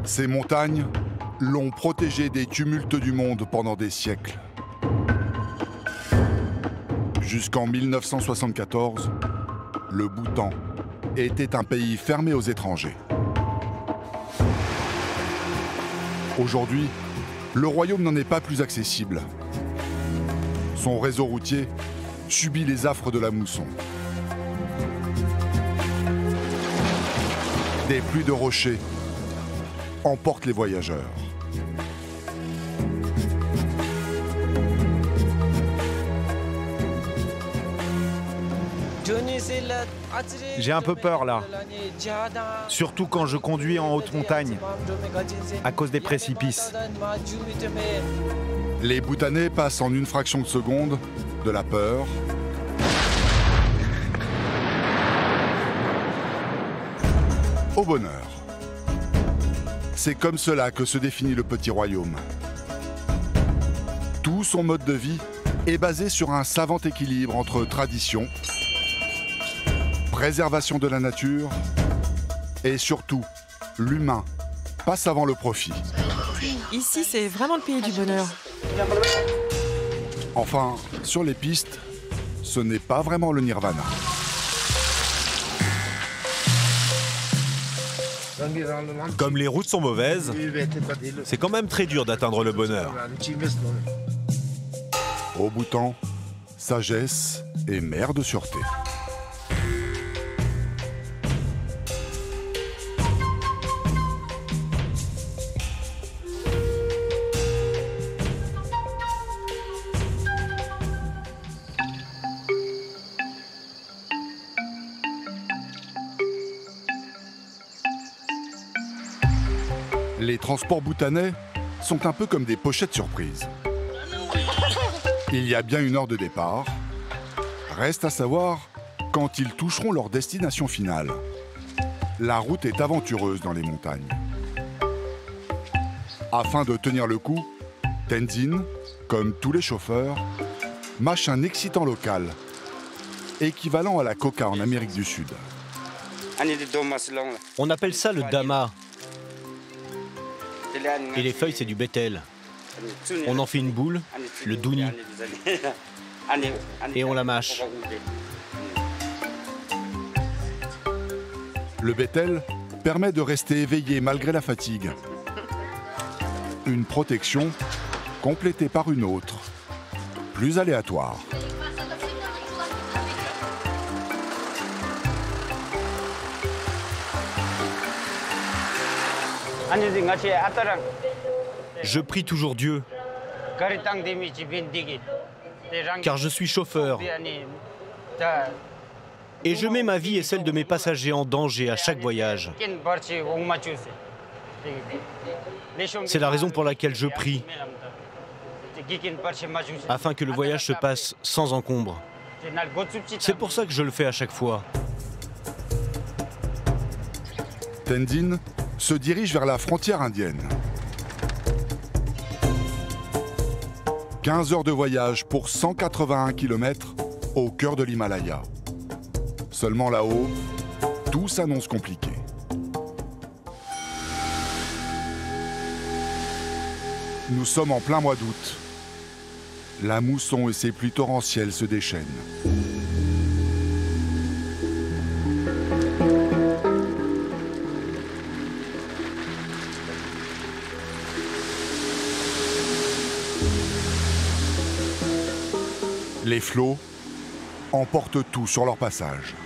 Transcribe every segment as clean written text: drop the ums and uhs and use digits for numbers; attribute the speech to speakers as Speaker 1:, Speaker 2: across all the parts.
Speaker 1: Ces montagnes l'ont protégé des tumultes du monde pendant des siècles. Jusqu'en 1974, le Bhoutan était un pays fermé aux étrangers. Aujourd'hui, le royaume n'en est pas plus accessible. Son réseau routier subit les affres de la mousson. Des pluies de rochers emportent les voyageurs.
Speaker 2: J'ai un peu peur là, surtout quand je conduis en haute montagne, à cause des précipices.
Speaker 1: Les Bhoutanais passent en une fraction de seconde de la peur au bonheur. C'est comme cela que se définit le petit royaume. Tout son mode de vie est basé sur un savant équilibre entre tradition, préservation de la nature et surtout l'humain passe avant le profit.
Speaker 3: Ici, c'est vraiment le pays du bonheur.
Speaker 1: Enfin, sur les pistes, ce n'est pas vraiment le nirvana.
Speaker 4: Comme les routes sont mauvaises, c'est quand même très dur d'atteindre le bonheur.
Speaker 1: Au Bhoutan, sagesse et mère de sûreté. Les transports bhoutanais sont un peu comme des pochettes surprises. Il y a bien une heure de départ. Reste à savoir quand ils toucheront leur destination finale. La route est aventureuse dans les montagnes. Afin de tenir le coup, Tenzin, comme tous les chauffeurs, mâche un excitant local, équivalent à la coca en Amérique du Sud.
Speaker 4: On appelle ça le dama. Et les feuilles, c'est du bétel. On en fait une boule, le douni, et on la mâche.
Speaker 1: Le bétel permet de rester éveillé malgré la fatigue. Une protection complétée par une autre, plus aléatoire.
Speaker 4: Je prie toujours Dieu, car je suis chauffeur. Et je mets ma vie et celle de mes passagers en danger à chaque voyage. C'est la raison pour laquelle je prie, afin que le voyage se passe sans encombre. C'est pour ça que je le fais à chaque fois.
Speaker 1: Tenzin se dirige vers la frontière indienne. 15 heures de voyage pour 181 km au cœur de l'Himalaya. Seulement là-haut, tout s'annonce compliqué. Nous sommes en plein mois d'août. La mousson et ses pluies torrentielles se déchaînent. Les flots emportent tout sur leur passage.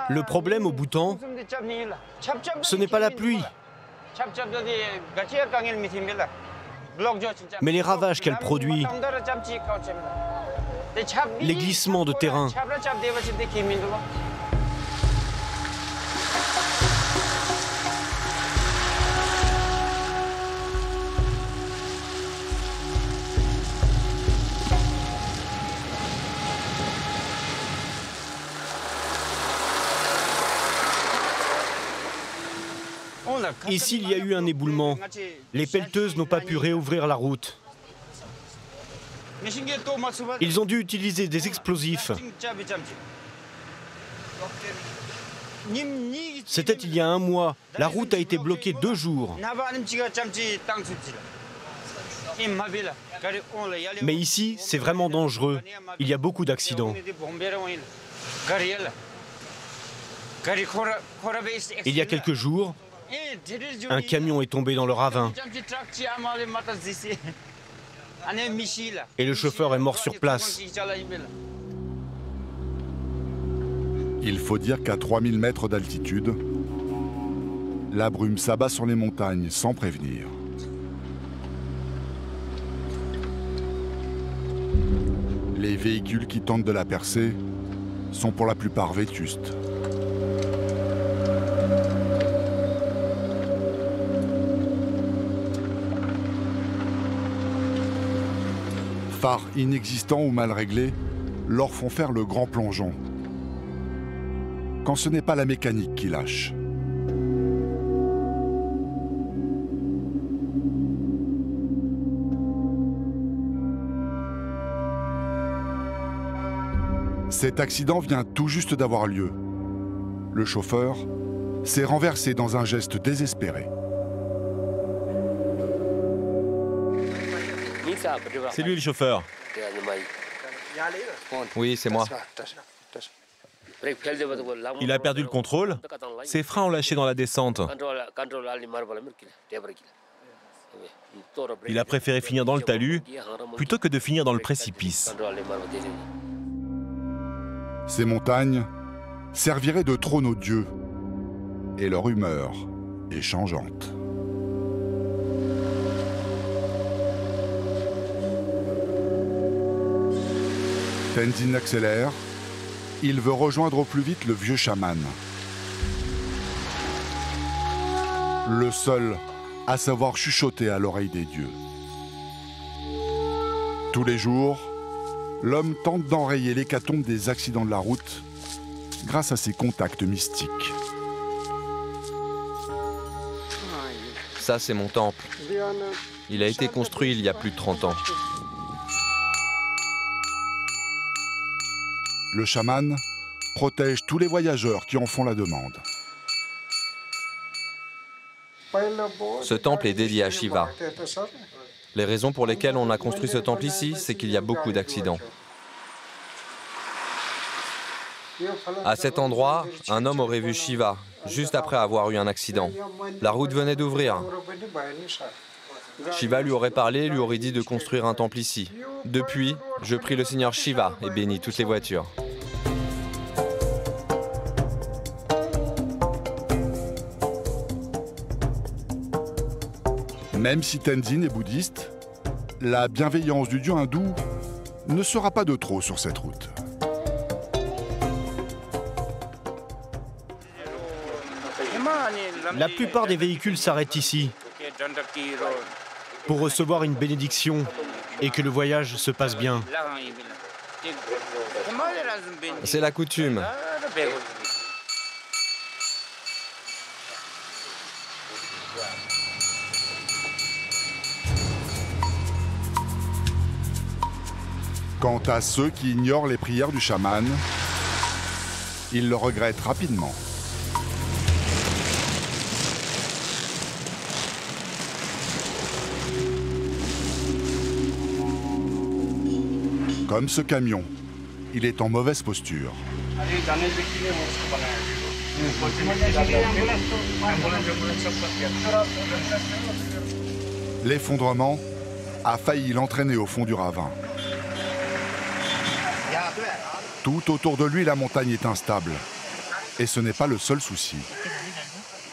Speaker 4: Le problème au Bhoutan, ce n'est pas la pluie, mais les ravages qu'elle produit, les glissements de terrain. Ici, il y a eu un éboulement. Les pelleteuses n'ont pas pu réouvrir la route. Ils ont dû utiliser des explosifs. C'était il y a un mois. La route a été bloquée 2 jours. Mais ici, c'est vraiment dangereux. Il y a beaucoup d'accidents. Il y a quelques jours, un camion est tombé dans le ravin. Et le chauffeur est mort sur place.
Speaker 1: Il faut dire qu'à 3000 mètres d'altitude, la brume s'abat sur les montagnes sans prévenir. Les véhicules qui tentent de la percer sont pour la plupart vétustes. Phares inexistants ou mal réglés leur font faire le grand plongeon, quand ce n'est pas la mécanique qui lâche. Cet accident vient tout juste d'avoir lieu. Le chauffeur s'est renversé dans un geste désespéré.
Speaker 5: C'est lui le chauffeur.
Speaker 6: Oui, c'est moi.
Speaker 5: Il a perdu le contrôle. Ses freins ont lâché dans la descente. Il a préféré finir dans le talus plutôt que de finir dans le précipice.
Speaker 1: Ces montagnes serviraient de trône aux dieux, et leur humeur est changeante. Tenzin accélère. Il veut rejoindre au plus vite le vieux chaman. Le seul à savoir chuchoter à l'oreille des dieux. Tous les jours, l'homme tente d'enrayer l'hécatombe des accidents de la route grâce à ses contacts mystiques.
Speaker 6: Ça, c'est mon temple. Il a été construit il y a plus de 30 ans.
Speaker 1: Le chaman protège tous les voyageurs qui en font la demande.
Speaker 6: Ce temple est dédié à Shiva. Les raisons pour lesquelles on a construit ce temple ici, c'est qu'il y a beaucoup d'accidents. À cet endroit, un homme aurait vu Shiva, juste après avoir eu un accident. La route venait d'ouvrir. Shiva lui aurait parlé, lui aurait dit de construire un temple ici. Depuis, je prie le Seigneur Shiva et bénis toutes les voitures.
Speaker 1: Même si Tenzin est bouddhiste, la bienveillance du dieu hindou ne sera pas de trop sur cette route.
Speaker 4: La plupart des véhicules s'arrêtent ici pour recevoir une bénédiction et que le voyage se passe bien.
Speaker 6: C'est la coutume.
Speaker 1: Quant à ceux qui ignorent les prières du chaman, ils le regrettent rapidement. Comme ce camion, il est en mauvaise posture. L'effondrement a failli l'entraîner au fond du ravin. Tout autour de lui, la montagne est instable. Et ce n'est pas le seul souci.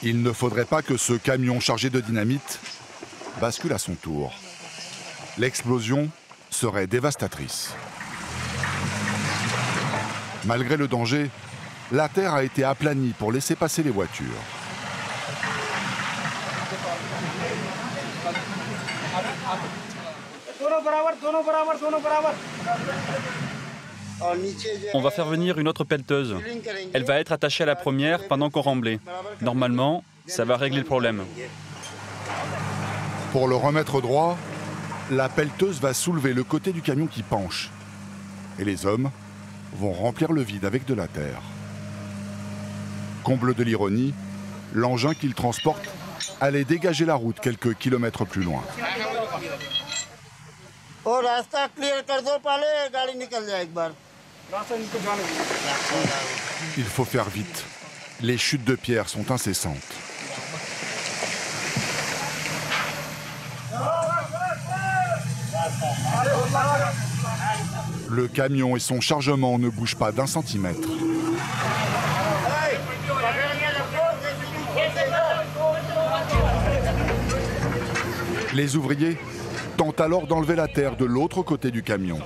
Speaker 1: Il ne faudrait pas que ce camion chargé de dynamite bascule à son tour. L'explosion serait dévastatrice. Malgré le danger, la terre a été aplanie pour laisser passer les voitures.
Speaker 7: On va faire venir une autre pelleteuse. Elle va être attachée à la première pendant qu'on remblait. Normalement, ça va régler le problème.
Speaker 1: Pour le remettre droit, la pelleteuse va soulever le côté du camion qui penche. Et les hommes vont remplir le vide avec de la terre. Comble de l'ironie, l'engin qu'ils transportent allait dégager la route quelques kilomètres plus loin. Il faut faire vite. Les chutes de pierre sont incessantes. Le camion et son chargement ne bougent pas d'1 centimètre. Les ouvriers tentent alors d'enlever la terre de l'autre côté du camion.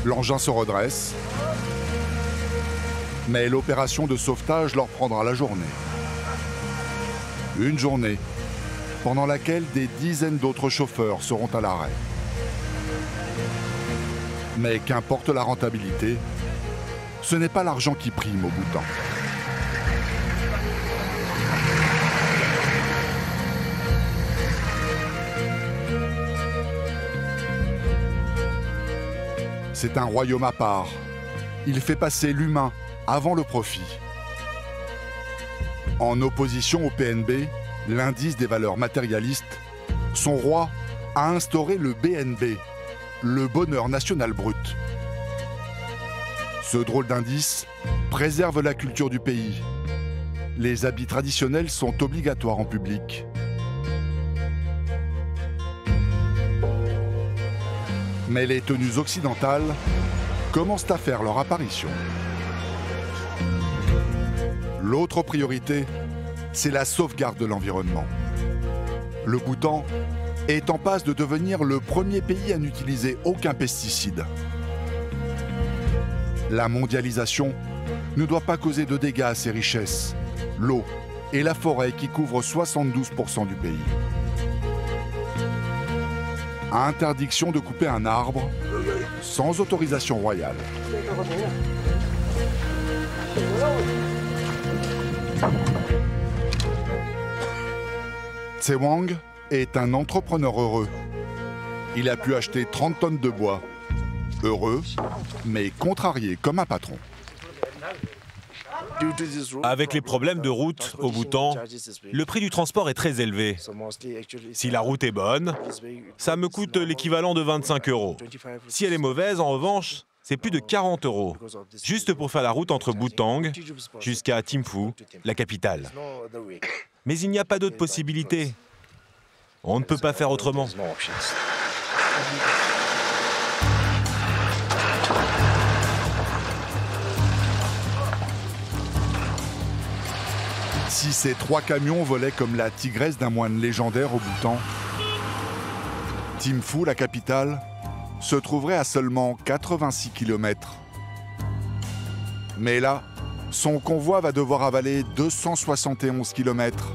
Speaker 1: L'engin se redresse, mais l'opération de sauvetage leur prendra la journée. Une journée pendant laquelle des dizaines d'autres chauffeurs seront à l'arrêt. Mais qu'importe la rentabilité, ce n'est pas l'argent qui prime au Bhoutan. C'est un royaume à part. Il fait passer l'humain avant le profit. En opposition au PNB, l'indice des valeurs matérialistes, son roi a instauré le BNB, le bonheur national brut. Ce drôle d'indice préserve la culture du pays. Les habits traditionnels sont obligatoires en public. Mais les tenues occidentales commencent à faire leur apparition. L'autre priorité, c'est la sauvegarde de l'environnement. Le Bhoutan est en passe de devenir le premier pays à n'utiliser aucun pesticide. La mondialisation ne doit pas causer de dégâts à ses richesses, l'eau et la forêt qui couvrent 72% du pays. Interdiction de couper un arbre sans autorisation royale. Tsewang est un entrepreneur heureux. Il a pu acheter 30 tonnes de bois. Heureux, mais contrarié comme un patron.
Speaker 5: Avec les problèmes de route au Bhoutan, le prix du transport est très élevé. Si la route est bonne, ça me coûte l'équivalent de 25 €. Si elle est mauvaise, en revanche, c'est plus de 40 €, juste pour faire la route entre Bhoutan jusqu'à Thimphu, la capitale. Mais il n'y a pas d'autre possibilité. On ne peut pas faire autrement.
Speaker 1: Si ces 3 camions volaient comme la tigresse d'un moine légendaire au Bhoutan, Thimphu, la capitale, se trouverait à seulement 86 km. Mais là, son convoi va devoir avaler 271 km,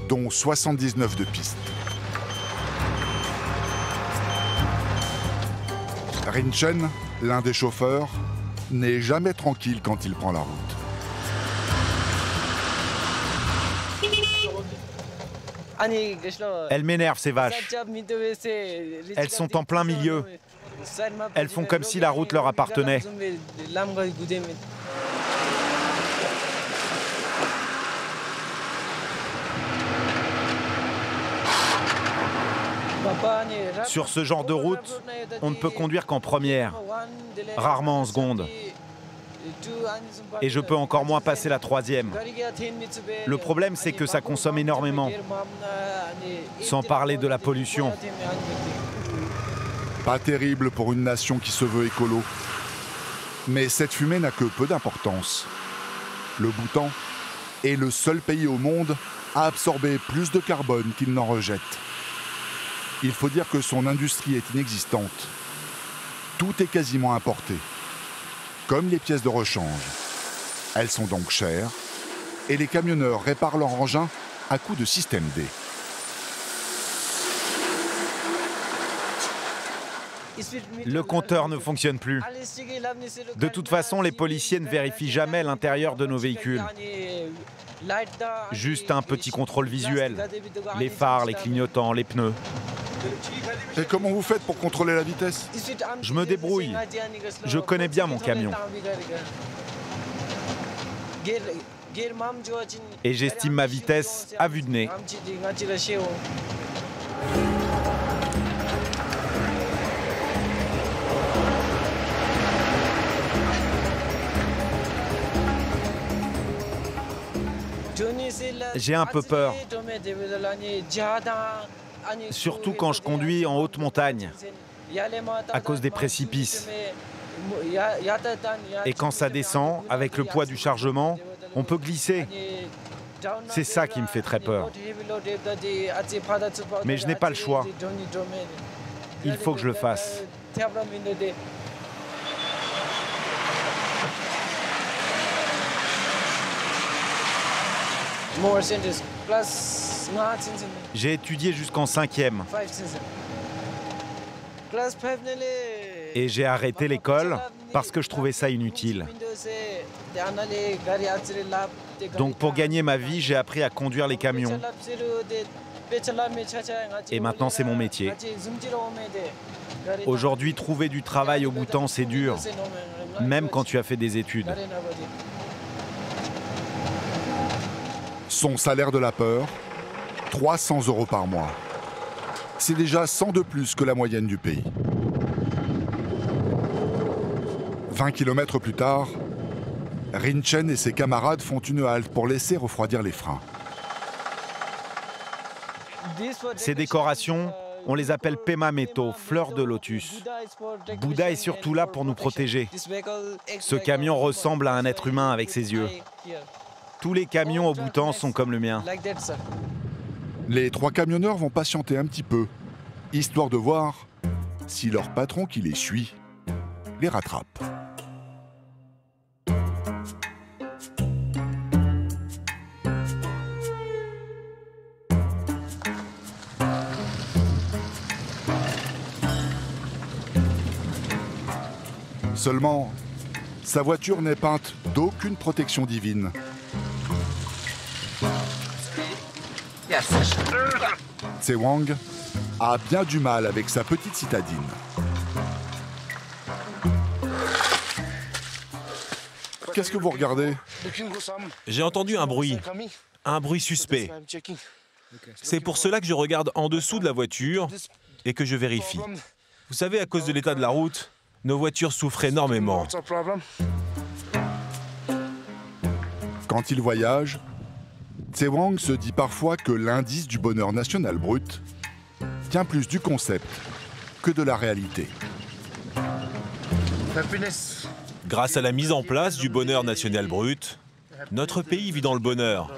Speaker 1: dont 79 de piste. Rinchen, l'un des chauffeurs, n'est jamais tranquille quand il prend la route.
Speaker 2: Elles m'énervent, ces vaches. Elles sont en plein milieu. Elles font comme si la route leur appartenait. Sur ce genre de route, on ne peut conduire qu'en première, rarement en seconde. Et je peux encore moins passer la 3e. Le problème, c'est que ça consomme énormément, sans parler de la pollution.
Speaker 1: Pas terrible pour une nation qui se veut écolo. Mais cette fumée n'a que peu d'importance. Le Bhoutan est le seul pays au monde à absorber plus de carbone qu'il n'en rejette. Il faut dire que son industrie est inexistante. Tout est quasiment importé, comme les pièces de rechange. Elles sont donc chères, et les camionneurs réparent leur engin à coups de système D.
Speaker 2: Le compteur ne fonctionne plus. De toute façon, les policiers ne vérifient jamais l'intérieur de nos véhicules. Juste un petit contrôle visuel. Les phares, les clignotants, les pneus.
Speaker 1: Et comment vous faites pour contrôler la vitesse?
Speaker 2: Je me débrouille. Je connais bien mon camion. Et j'estime ma vitesse à vue de nez. J'ai un peu peur, surtout quand je conduis en haute montagne, à cause des précipices. Et quand ça descend, avec le poids du chargement, on peut glisser. C'est ça qui me fait très peur. Mais je n'ai pas le choix. Il faut que je le fasse. J'ai étudié jusqu'en 5e. Et j'ai arrêté l'école parce que je trouvais ça inutile. Donc pour gagner ma vie, j'ai appris à conduire les camions. Et maintenant, c'est mon métier. Aujourd'hui, trouver du travail au Bhoutan, c'est dur, même quand tu as fait des études.
Speaker 1: Son salaire de la peur, 300 € par mois. C'est déjà 100 de plus que la moyenne du pays. 20 km plus tard, Rinchen et ses camarades font une halte pour laisser refroidir les freins.
Speaker 2: Ces décorations, on les appelle Pema Meto, fleurs de lotus. Bouddha est surtout là pour nous protéger. Ce camion ressemble à un être humain avec ses yeux. Tous les camions au Bhoutan sont comme le mien.
Speaker 1: Les 3 camionneurs vont patienter un petit peu, histoire de voir si leur patron qui les suit les rattrape. Seulement, sa voiture n'est peinte d'aucune protection divine. Tse Wang a bien du mal avec sa petite citadine. Qu'est-ce que vous regardez?
Speaker 5: J'ai entendu un bruit suspect. C'est pour cela que je regarde en dessous de la voiture et que je vérifie. Vous savez, à cause de l'état de la route, nos voitures souffrent énormément.
Speaker 1: Quand il voyage, Tse Wang se dit parfois que l'indice du bonheur national brut tient plus du concept que de la réalité.
Speaker 5: Grâce à la mise en place du bonheur national brut, notre pays vit dans le bonheur.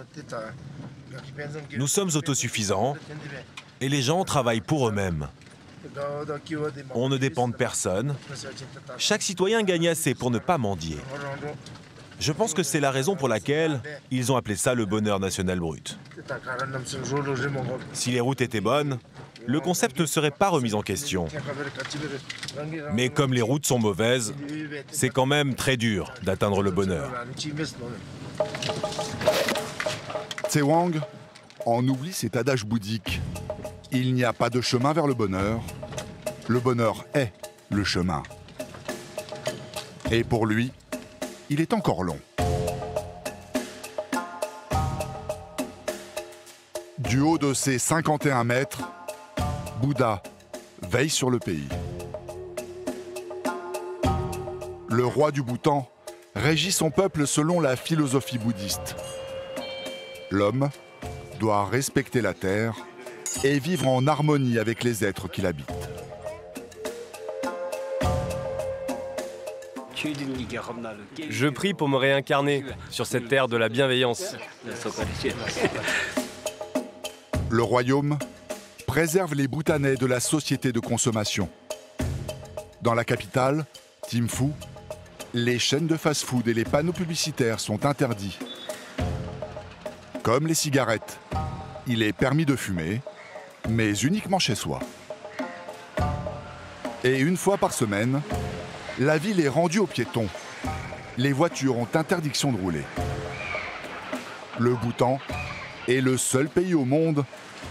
Speaker 5: Nous sommes autosuffisants et les gens travaillent pour eux-mêmes. On ne dépend de personne. Chaque citoyen gagne assez pour ne pas mendier. Je pense que c'est la raison pour laquelle ils ont appelé ça le bonheur national brut. Si les routes étaient bonnes, le concept ne serait pas remis en question. Mais comme les routes sont mauvaises, c'est quand même très dur d'atteindre le bonheur.
Speaker 1: Tse Wang en oublie cet adage bouddhique. Il n'y a pas de chemin vers le bonheur est le chemin. Et pour lui, il est encore long. Du haut de ses 51 mètres, Bouddha veille sur le pays. Le roi du Bhoutan régit son peuple selon la philosophie bouddhiste. L'homme doit respecter la terre et vivre en harmonie avec les êtres qui l'habitent.
Speaker 4: Je prie pour me réincarner sur cette terre de la bienveillance.
Speaker 1: Le royaume préserve les Bhoutanais de la société de consommation. Dans la capitale, Thimphu, les chaînes de fast-food et les panneaux publicitaires sont interdits. Comme les cigarettes, il est permis de fumer, mais uniquement chez soi. Et une fois par semaine, la ville est rendue aux piétons. Les voitures ont interdiction de rouler. Le Bhoutan est le seul pays au monde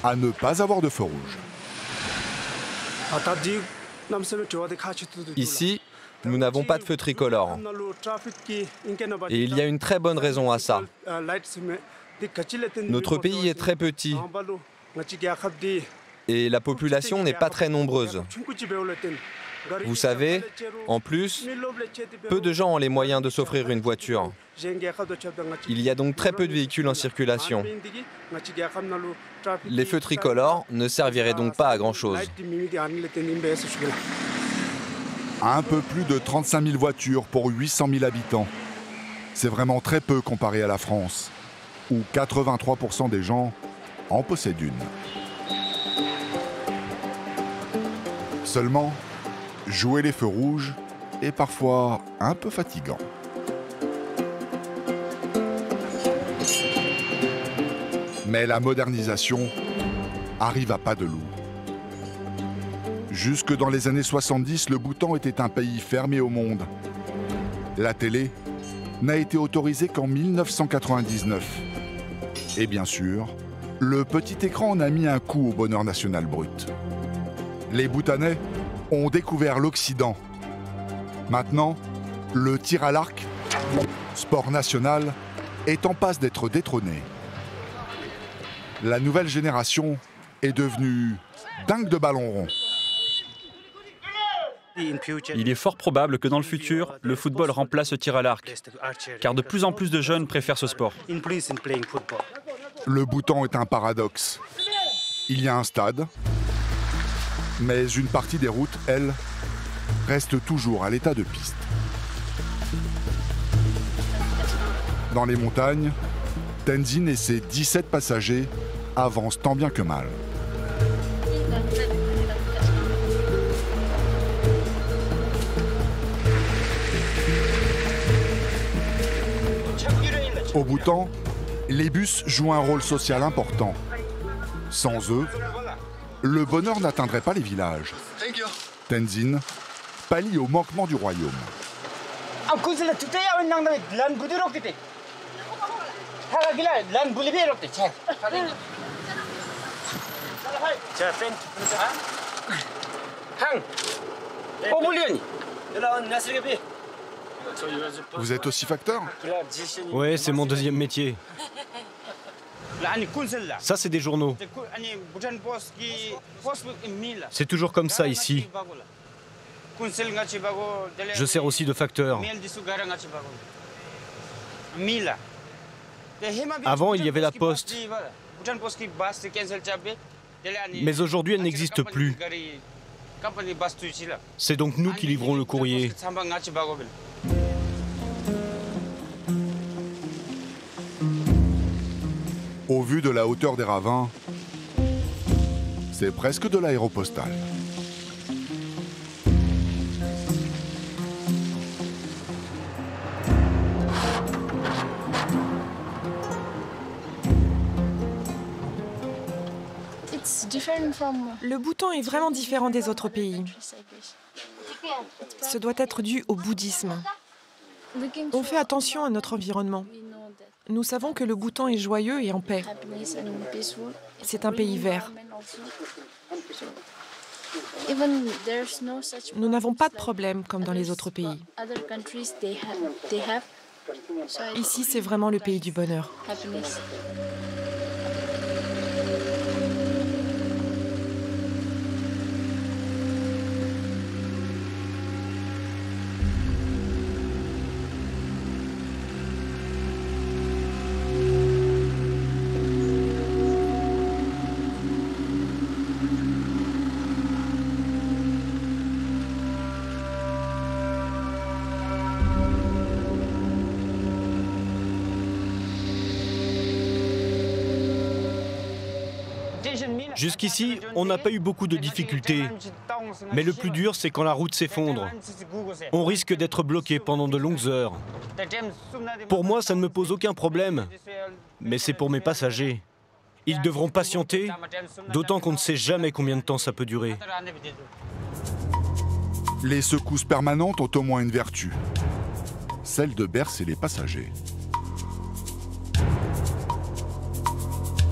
Speaker 1: à ne pas avoir de feu rouge.
Speaker 6: Ici, nous n'avons pas de feu tricolore. Et il y a une très bonne raison à ça. Notre pays est très petit et la population n'est pas très nombreuse. Vous savez, en plus, peu de gens ont les moyens de s'offrir une voiture. Il y a donc très peu de véhicules en circulation. Les feux tricolores ne serviraient donc pas à grand-chose.
Speaker 1: Un peu plus de 35 000 voitures pour 800 000 habitants. C'est vraiment très peu comparé à la France, où 83% des gens en possèdent une. Seulement, jouer les feux rouges est parfois un peu fatigant. Mais la modernisation arrive à pas de loup. Jusque dans les années 70, le Bhoutan était un pays fermé au monde. La télé n'a été autorisée qu'en 1999. Et bien sûr, le petit écran en a mis un coup au bonheur national brut. Les Bhoutanais ont découvert l'Occident. Maintenant, le tir à l'arc, sport national, est en passe d'être détrôné. La nouvelle génération est devenue dingue de ballon rond.
Speaker 7: Il est fort probable que dans le futur, le football remplace le tir à l'arc, car de plus en plus de jeunes préfèrent ce sport.
Speaker 1: Le Bhoutan est un paradoxe. Il y a un stade, mais une partie des routes, elle, reste toujours à l'état de piste. Dans les montagnes, Tenzin et ses 17 passagers avancent tant bien que mal. Au Bhoutan, les bus jouent un rôle social important. Sans eux, le bonheur n'atteindrait pas les villages. Tenzin pallie au manquement du royaume. Vous êtes aussi facteur?
Speaker 4: Ouais, c'est mon deuxième métier. Ça, c'est des journaux. C'est toujours comme ça ici. Je sers aussi de facteur. Avant, il y avait la poste. Mais aujourd'hui, elle n'existe plus. C'est donc nous qui livrons le courrier.
Speaker 1: Au vu de la hauteur des ravins, c'est presque de l'aéropostale.
Speaker 3: Le Bhoutan est vraiment différent des autres pays. Ce doit être dû au bouddhisme. On fait attention à notre environnement. Nous savons que le Bhoutan est joyeux et en paix. C'est un pays vert. Nous n'avons pas de problème comme dans les autres pays. Ici, c'est vraiment le pays du bonheur.
Speaker 4: Jusqu'ici, on n'a pas eu beaucoup de difficultés. Mais le plus dur, c'est quand la route s'effondre. On risque d'être bloqué pendant de longues heures. Pour moi, ça ne me pose aucun problème. Mais c'est pour mes passagers. Ils devront patienter, d'autant qu'on ne sait jamais combien de temps ça peut durer.
Speaker 1: Les secousses permanentes ont au moins une vertu, celle de bercer les passagers.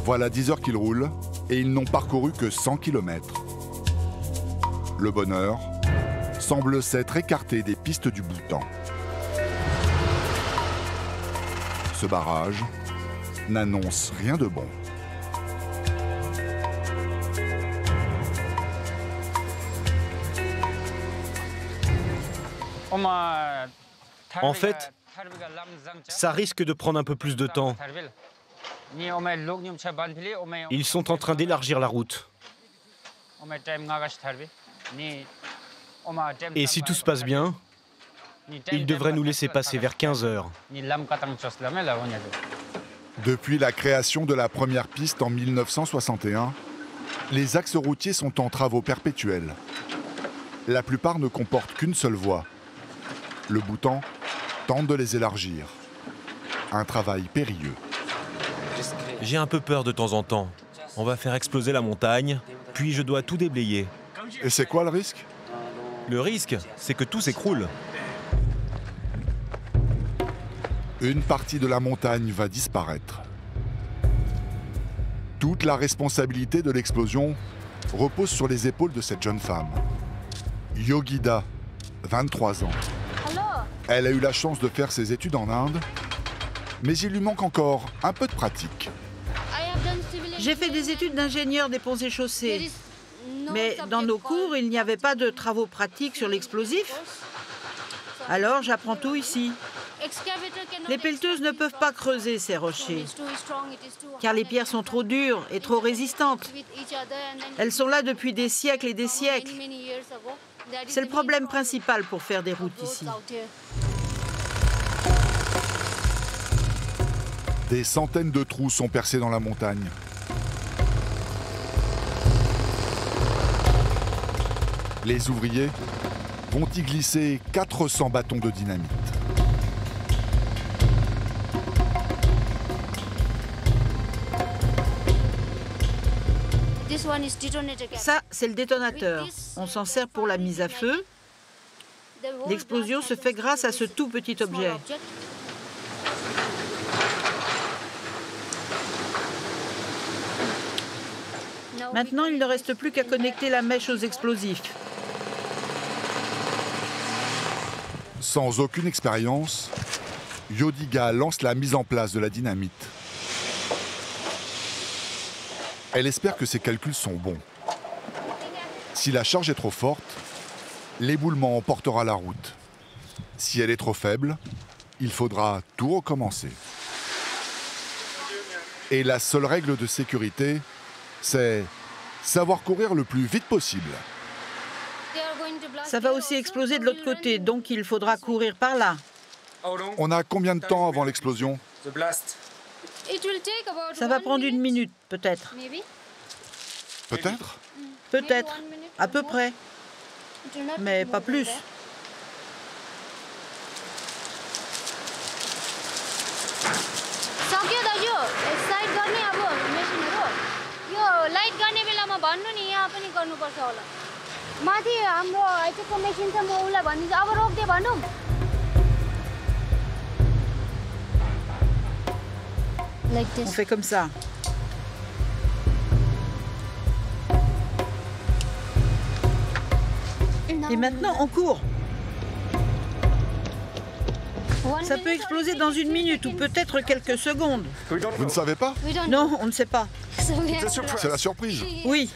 Speaker 1: Voilà 10 heures qu'ils roulent et ils n'ont parcouru que 100 km. Le bonheur semble s'être écarté des pistes du Bhoutan. Ce barrage n'annonce rien de bon.
Speaker 4: En fait, ça risque de prendre un peu plus de temps. Ils sont en train d'élargir la route. Et si tout se passe bien, ils devraient nous laisser passer vers 15 heures.
Speaker 1: Depuis la création de la première piste en 1961, les axes routiers sont en travaux perpétuels. La plupart ne comportent qu'une seule voie. Le Bhoutan tente de les élargir. Un travail périlleux.
Speaker 5: J'ai un peu peur de temps en temps. On va faire exploser la montagne, puis je dois tout déblayer.
Speaker 1: Et c'est quoi le risque?
Speaker 5: Le risque, c'est que tout s'écroule.
Speaker 1: Une partie de la montagne va disparaître. Toute la responsabilité de l'explosion repose sur les épaules de cette jeune femme. Yogida, 23 ans. Elle a eu la chance de faire ses études en Inde, mais il lui manque encore un peu de pratique.
Speaker 8: J'ai fait des études d'ingénieur des ponts et chaussées. Mais dans nos cours, il n'y avait pas de travaux pratiques sur l'explosif. Alors j'apprends tout ici. Les pelleteuses ne peuvent pas creuser ces rochers, car les pierres sont trop dures et trop résistantes. Elles sont là depuis des siècles et des siècles. C'est le problème principal pour faire des routes ici.
Speaker 1: Des centaines de trous sont percés dans la montagne. Les ouvriers vont y glisser 400 bâtons de dynamite.
Speaker 8: Ça, c'est le détonateur. On s'en sert pour la mise à feu. L'explosion se fait grâce à ce tout petit objet. Maintenant, il ne reste plus qu'à connecter la mèche aux explosifs.
Speaker 1: Sans aucune expérience, Yodiga lance la mise en place de la dynamite. Elle espère que ses calculs sont bons. Si la charge est trop forte, l'éboulement emportera la route. Si elle est trop faible, il faudra tout recommencer. Et la seule règle de sécurité, c'est savoir courir le plus vite possible.
Speaker 8: Ça va aussi exploser de l'autre côté, donc il faudra courir par là.
Speaker 1: On a combien de temps avant l'explosion?
Speaker 8: Ça va prendre 1 minute, peut-être.
Speaker 1: Peut-être?
Speaker 8: Peut-être, à peu près. Mais pas plus. On fait comme ça. Et maintenant, on court. Ça peut exploser dans 1 minute ou peut-être quelques secondes.
Speaker 1: Vous ne savez pas?
Speaker 8: Non, on ne sait pas.
Speaker 1: C'est la surprise.
Speaker 8: Oui.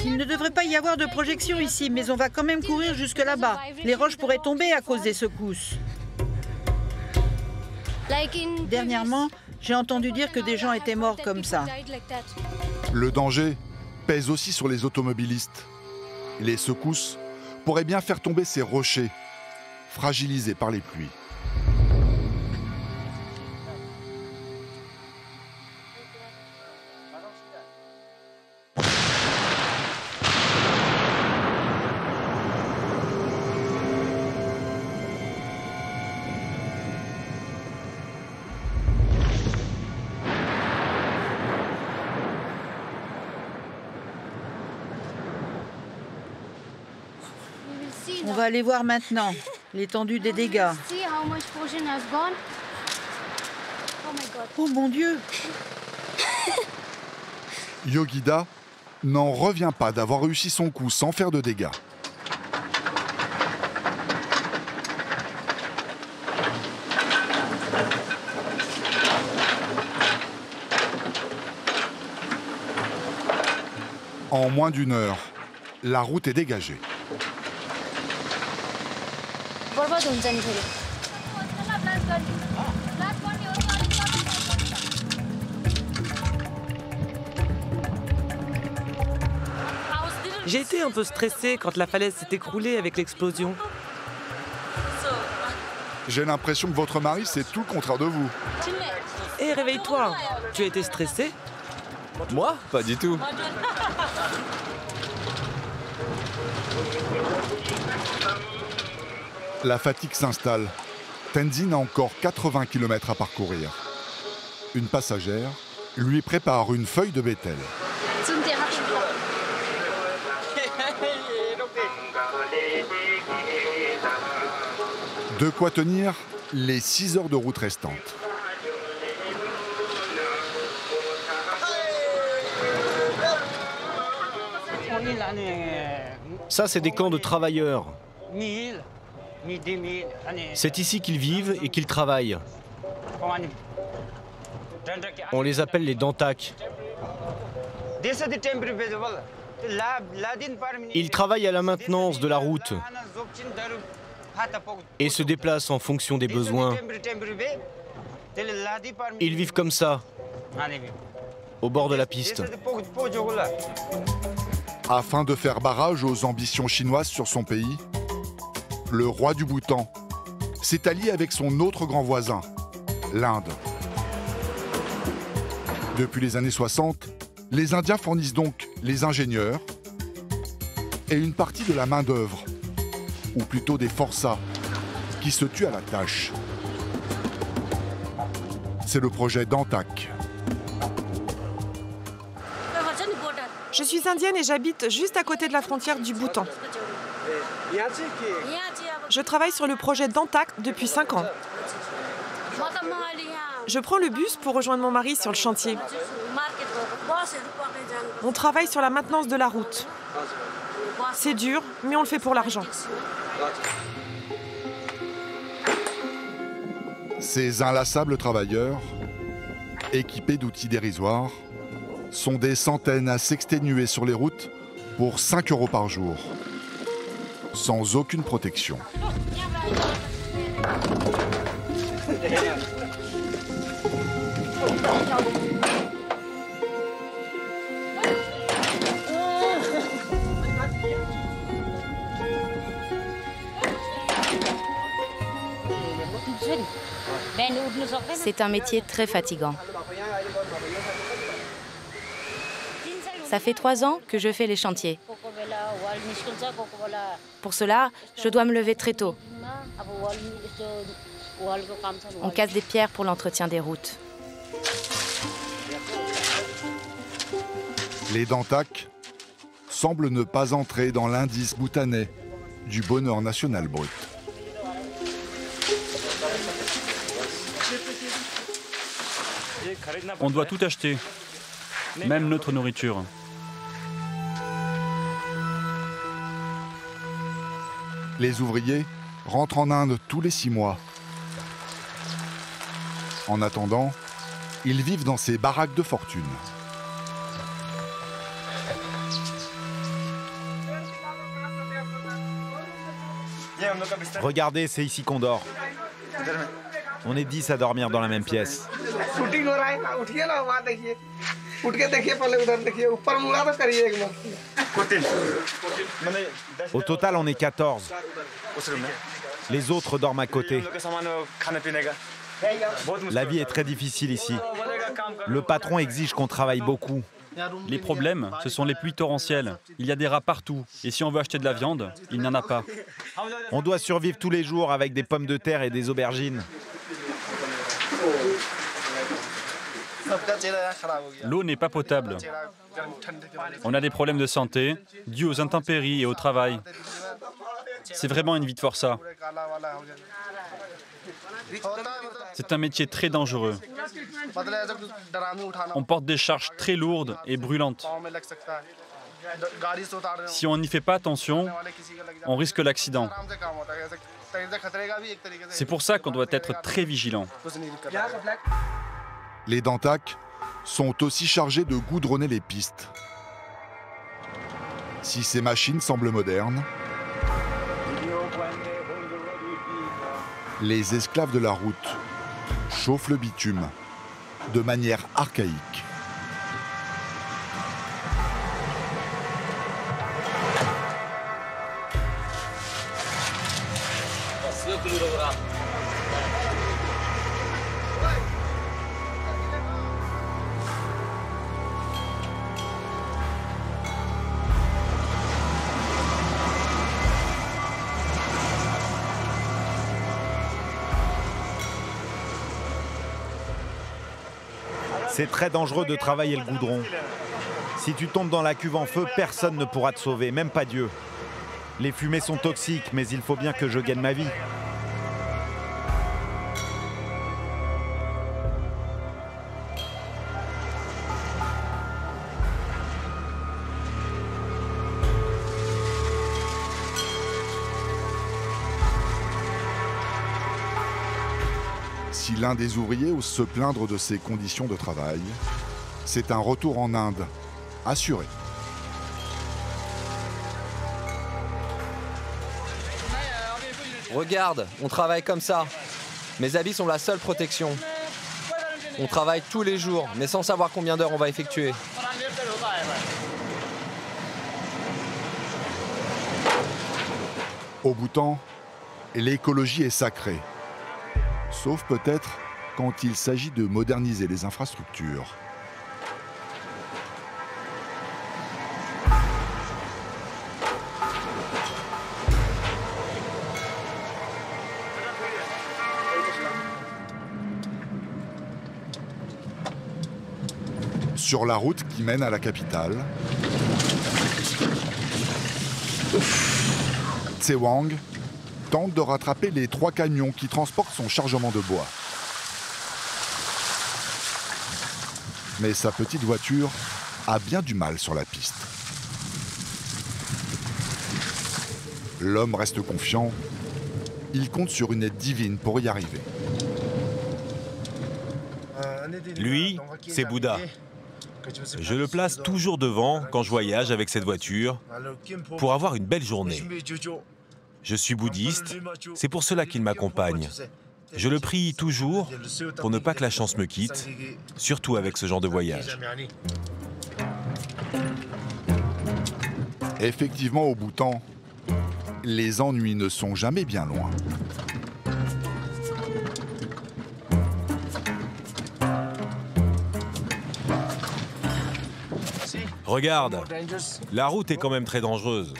Speaker 8: Il ne devrait pas y avoir de projection ici, mais on va quand même courir jusque là-bas. Les roches pourraient tomber à cause des secousses. Dernièrement, j'ai entendu dire que des gens étaient morts comme ça.
Speaker 1: Le danger pèse aussi sur les automobilistes. Les secousses pourraient bien faire tomber ces rochers, fragilisés par les pluies.
Speaker 8: On va aller voir maintenant l'étendue des dégâts. Oh mon Dieu!
Speaker 1: Yogida n'en revient pas d'avoir réussi son coup sans faire de dégâts. En moins d'une heure, la route est dégagée.
Speaker 9: J'ai été un peu stressée quand la falaise s'est écroulée avec l'explosion.
Speaker 1: J'ai l'impression que votre mari, c'est tout le contraire de vous.
Speaker 9: Hé, réveille-toi. Tu as été stressée?
Speaker 6: Moi? Pas du tout.
Speaker 1: La fatigue s'installe. Tenzin a encore 80 km à parcourir. Une passagère lui prépare une feuille de bétel. De quoi tenir les 6 heures de route restantes.
Speaker 4: Ça, c'est des camps de travailleurs. C'est ici qu'ils vivent et qu'ils travaillent. On les appelle les Dantak. Ils travaillent à la maintenance de la route et se déplacent en fonction des besoins. Ils vivent comme ça, au bord de la piste.
Speaker 1: Afin de faire barrage aux ambitions chinoises sur son pays, le roi du Bhoutan s'est allié avec son autre grand voisin, l'Inde. Depuis les années 60, les Indiens fournissent donc les ingénieurs et une partie de la main-d'œuvre, ou plutôt des forçats, qui se tuent à la tâche. C'est le projet Dantak.
Speaker 3: Je suis indienne et j'habite juste à côté de la frontière du Bhoutan. Je travaille sur le projet Dantak depuis 5 ans. Je prends le bus pour rejoindre mon mari sur le chantier. On travaille sur la maintenance de la route. C'est dur, mais on le fait pour l'argent.
Speaker 1: Ces inlassables travailleurs, équipés d'outils dérisoires, sont des centaines à s'exténuer sur les routes pour 5 € par jour, sans aucune protection.
Speaker 10: C'est un métier très fatigant. Ça fait 3 ans que je fais les chantiers. Pour cela, je dois me lever très tôt. On casse des pierres pour l'entretien des routes.
Speaker 1: Les Dantak semblent ne pas entrer dans l'indice bhoutanais du bonheur national brut.
Speaker 7: On doit tout acheter, même notre nourriture.
Speaker 1: Les ouvriers rentrent en Inde tous les 6 mois. En attendant, ils vivent dans ces baraques de fortune.
Speaker 2: Regardez, c'est ici qu'on dort. On est 10 à dormir dans la même pièce. Au total, on est 14. Les autres dorment à côté. La vie est très difficile ici. Le patron exige qu'on travaille beaucoup.
Speaker 7: Les problèmes, ce sont les pluies torrentielles. Il y a des rats partout. Et si on veut acheter de la viande, il n'y en a pas.
Speaker 2: On doit survivre tous les jours avec des pommes de terre et des aubergines.
Speaker 7: L'eau n'est pas potable. On a des problèmes de santé, dus aux intempéries et au travail. C'est vraiment une vie de forçat. C'est un métier très dangereux. On porte des charges très lourdes et brûlantes. Si on n'y fait pas attention, on risque l'accident. C'est pour ça qu'on doit être très vigilant.
Speaker 1: Les Dantak sont aussi chargés de goudronner les pistes. Si ces machines semblent modernes, les esclaves de la route chauffent le bitume de manière archaïque.
Speaker 2: C'est très dangereux de travailler le goudron. Si tu tombes dans la cuve en feu, personne ne pourra te sauver, même pas Dieu. Les fumées sont toxiques, mais il faut bien que je gagne ma vie.
Speaker 1: Si l'un des ouvriers ose se plaindre de ses conditions de travail, c'est un retour en Inde, assuré.
Speaker 6: Regarde, on travaille comme ça. Mes habits sont la seule protection. On travaille tous les jours, mais sans savoir combien d'heures on va effectuer.
Speaker 1: Au Bhoutan, l'écologie est sacrée. Sauf peut-être quand il s'agit de moderniser les infrastructures. Sur la route qui mène à la capitale, Tsewang tente de rattraper les 3 camions qui transportent son chargement de bois. Mais sa petite voiture a bien du mal sur la piste. L'homme reste confiant. Il compte sur une aide divine pour y arriver.
Speaker 5: Lui, c'est Bouddha. Je le place toujours devant quand je voyage avec cette voiture pour avoir une belle journée. Je suis bouddhiste, c'est pour cela qu'il m'accompagne. Je le prie toujours pour ne pas que la chance me quitte, surtout avec ce genre de voyage.
Speaker 1: Effectivement, au Bhoutan, les ennuis ne sont jamais bien loin.
Speaker 5: Regarde, la route est quand même très dangereuse.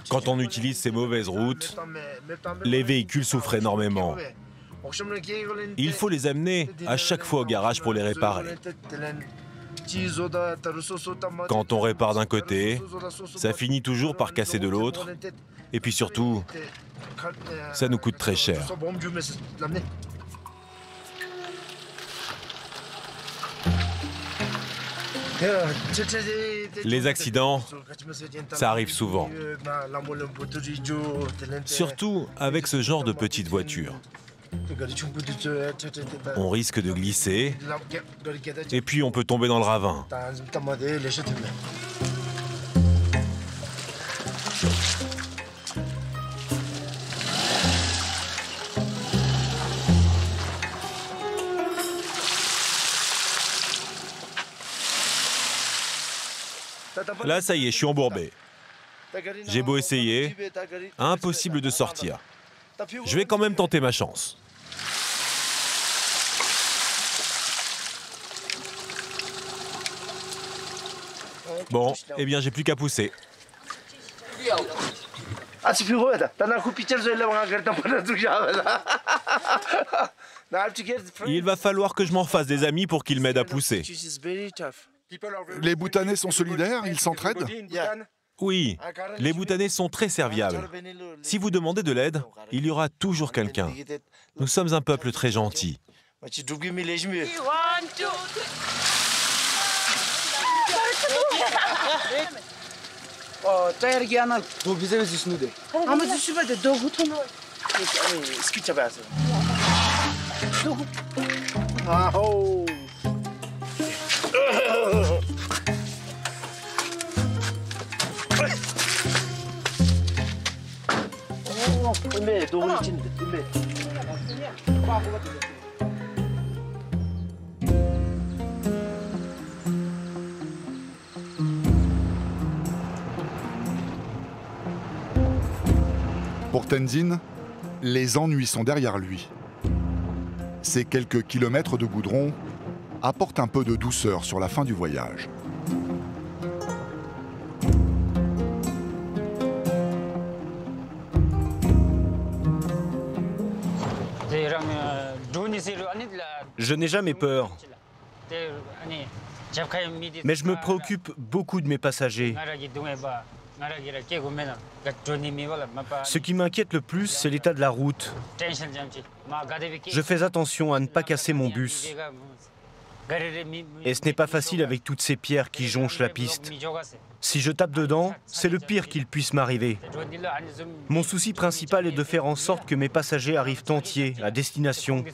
Speaker 5: Quand on utilise ces mauvaises routes, les véhicules souffrent énormément. Il faut les amener à chaque fois au garage pour les réparer. Quand on répare d'un côté, ça finit toujours par casser de l'autre. Et puis surtout, ça nous coûte très cher. Les accidents, ça arrive souvent. Surtout avec ce genre de petite voiture. On risque de glisser et puis on peut tomber dans le ravin. Là, ça y est, je suis embourbé. J'ai beau essayer, impossible de sortir. Je vais quand même tenter ma chance. Bon, eh bien, j'ai plus qu'à pousser. Il va falloir que je m'en fasse des amis pour qu'ils m'aident à pousser.
Speaker 1: Les Bhoutanais sont solidaires, ils s'entraident?
Speaker 5: Oui, les Bhoutanais sont très serviables. Si vous demandez de l'aide, il y aura toujours quelqu'un. Nous sommes un peuple très gentil.
Speaker 1: Pour Tenzin, les ennuis sont derrière lui. Ces quelques kilomètres de goudron apportent un peu de douceur sur la fin du voyage.
Speaker 4: Je n'ai jamais peur. Mais je me préoccupe beaucoup de mes passagers. Ce qui m'inquiète le plus, c'est l'état de la route. Je fais attention à ne pas casser mon bus. Et ce n'est pas facile avec toutes ces pierres qui jonchent la piste. Si je tape dedans, c'est le pire qu'il puisse m'arriver. Mon souci principal est de faire en sorte que mes passagers arrivent entiers à destination.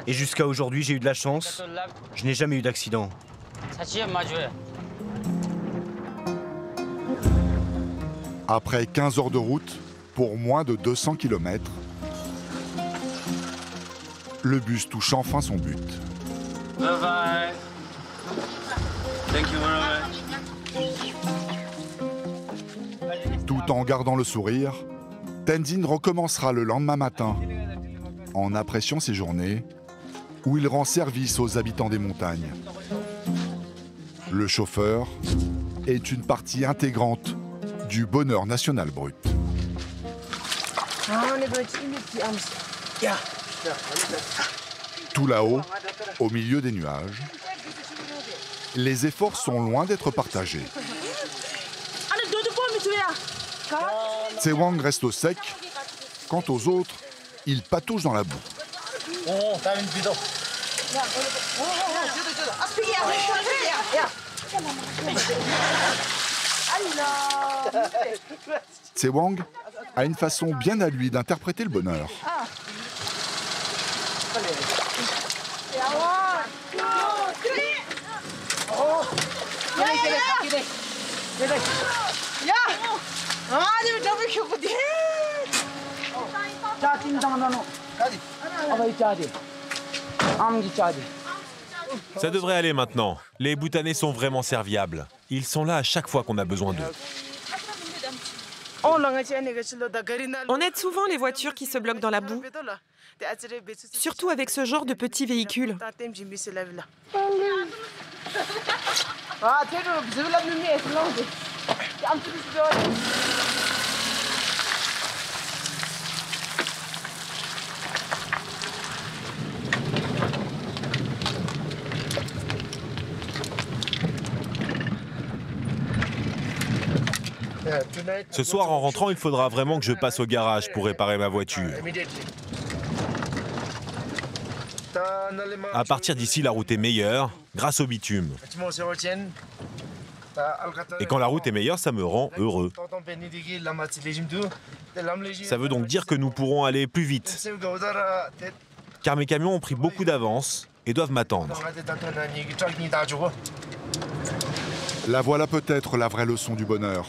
Speaker 4: Et jusqu'à aujourd'hui, j'ai eu de la chance. Je n'ai jamais eu d'accident.
Speaker 1: Après 15 heures de route, pour moins de 200 km, le bus touche enfin son but.
Speaker 11: Bye bye. Thank you very much.
Speaker 1: Tout en gardant le sourire, Tenzin recommencera le lendemain matin, en appréciant ses journées, où il rend service aux habitants des montagnes. Le chauffeur est une partie intégrante du bonheur national brut. Tout là-haut, au milieu des nuages, les efforts sont loin d'être partagés. Tsewang reste au sec, quant aux autres, ils patouchent dans la boue. Tsewang a une façon bien à lui d'interpréter le bonheur.
Speaker 5: Ça devrait aller maintenant. Les Bhoutanais sont vraiment serviables. Ils sont là à chaque fois qu'on a besoin d'eux.
Speaker 3: On aide souvent les voitures qui se bloquent dans la boue, surtout avec ce genre de petits véhicules.
Speaker 5: Ce soir, en rentrant, il faudra vraiment que je passe au garage pour réparer ma voiture. À partir d'ici, la route est meilleure grâce au bitume. Et quand la route est meilleure, ça me rend heureux. Ça veut donc dire que nous pourrons aller plus vite. Car mes camions ont pris beaucoup d'avance et doivent m'attendre.
Speaker 1: La voilà peut-être la vraie leçon du bonheur.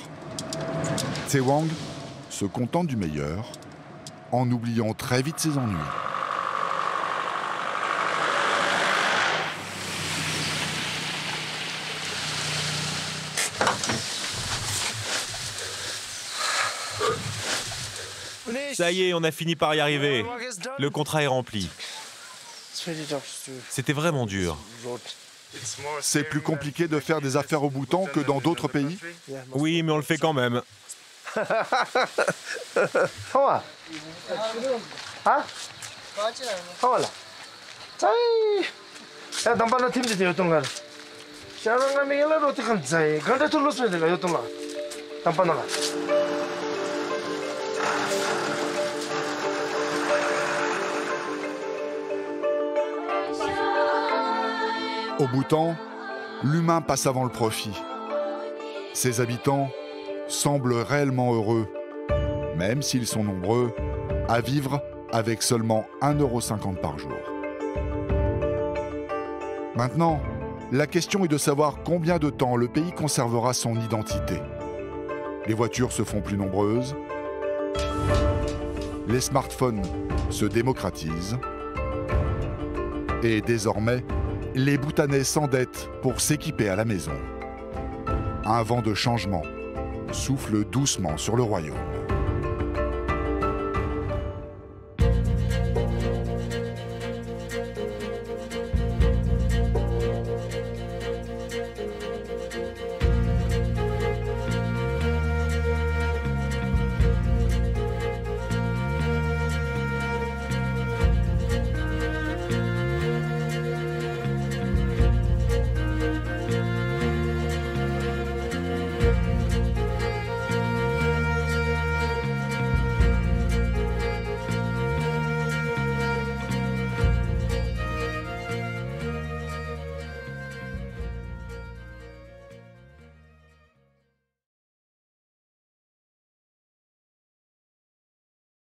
Speaker 1: Tsewang se contente du meilleur, en oubliant très vite ses ennuis.
Speaker 5: Ça y est, on a fini par y arriver. Le contrat est rempli. C'était vraiment dur.
Speaker 1: C'est plus compliqué de faire des affaires au Bhoutan que dans d'autres pays?
Speaker 5: Oui, mais on le fait quand même.
Speaker 1: Au Bhoutan, l'humain passe avant le profit. Ses habitants semblent réellement heureux, même s'ils sont nombreux à vivre avec seulement 1,50 € par jour. Maintenant, la question est de savoir combien de temps le pays conservera son identité. Les voitures se font plus nombreuses, les smartphones se démocratisent, et désormais, les Bhoutanais s'endettent pour s'équiper à la maison. Un vent de changement souffle doucement sur le royaume.